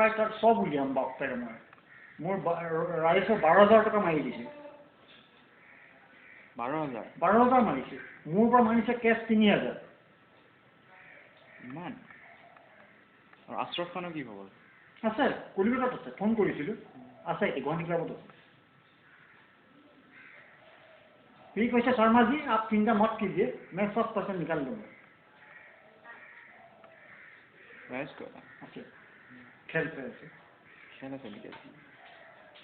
টকাই তাত চব উলিয়াম বাপ্পেৰে মই মোৰ ৰাইজে 12,000 টকা মাৰি দিছে 12,000 মাৰিছে মোৰ পৰা মাৰিছে কেছ 3,000 ইমান আৰু আশ্ৰফ খানৰ কি খবৰ আছে কলিকতাত আছে ফোন কৰিছিলোঁ আছে গুৱাহাটী ক্লাবত আছে সি কৈছে শৰ্মা जी आप चिंता मत कीजिए मैं 100% निकाल दूंगा আছে খেল আছে খেল আছে নেকি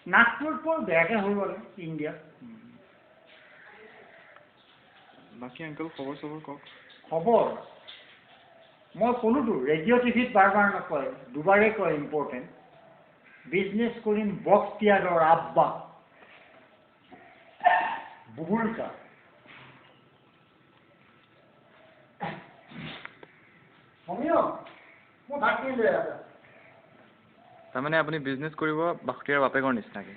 নাগপুৰ বৰ বেয়াকৈ হৈ গ'ল ইণ্ডিয়া বাকী আংকল খবৰ চবৰ কওক খবৰ মই ক'লোতো ৰেডিঅ' টিভিত বাৰ নকয় দুবাৰেই কয় ইম্পৰ্টেণ্ট বিজনেছ কৰিম বক্তিয়াৰৰ আব্বা বুবুলকা তাৰমানে আপুনি বিজনেছ কৰিব বাখতিয়াৰ বাপেকৰ নিচিনাকৈ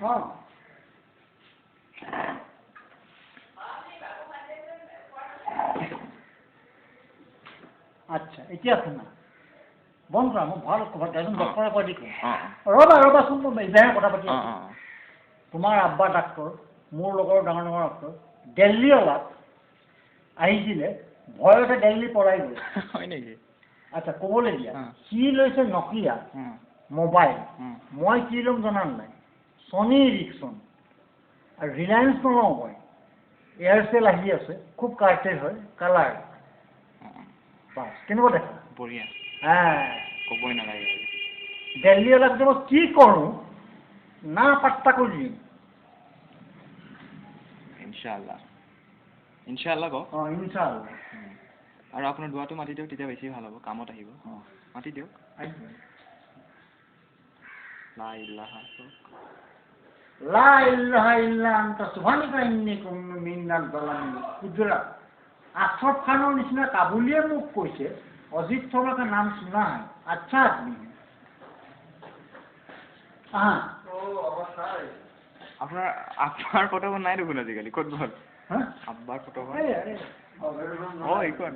আচ্ছা এতিয়া শুনা বন্ধ কৰা মই ভাল খবৰ এজন ডক্টৰে কৈ দিছোঁ ৰ'বাচোন মই ইজাহে কথা পাতি তোমাৰ আব্বা ডাক্তৰ মোৰ লগৰ ডাঙৰ ডাক্তৰ দিল্লীৱালাত আহিছিলে ভয়তে দিল্লী পলাই গ'ল হয় নেকি আচ্ছা ক'বলৈ দিয়া সি লৈছে নকিয়া মোবাইল মই কি ল'ম জনান নাই ছনী ইৰিকচন আৰু ৰিলায়েন্স নলওঁ মই এয়াৰচেল আহি আছে খুব কাৰ্টেজ হয় কালাৰ বাছ কেনেকুৱা দেখা বঢ়িয়া ক'বই নালাগে দিল্লীৱালাক যে মই কি কৰোঁ না পাত্তা কৰি দিম ইনশাআল্লাহ কওক ইনশাআল্লাহ আৰু আপোনাৰ দোৱাটো মাতি দিয়ক তেতিয়া বেছি ভাল হ'ব কামত আহিব মাতি দিয়ক লা ইলাহা ইল্লা আনতা সুবহানাকা ইন্নী কুনতু মিনাজ জালিমিন গুজৰাট আশৰফ খানৰ নিচিনা কাবুলিয়ে মোক কৈছে অজিত শৰ্মা কা নাম শুনা है अच्छा आदमी है আপোনাৰ আব্বাৰ ফটোখন নাই দেখোন আজিকালি ক'ত গ'ল আব্বাৰ ফটোখন এইখন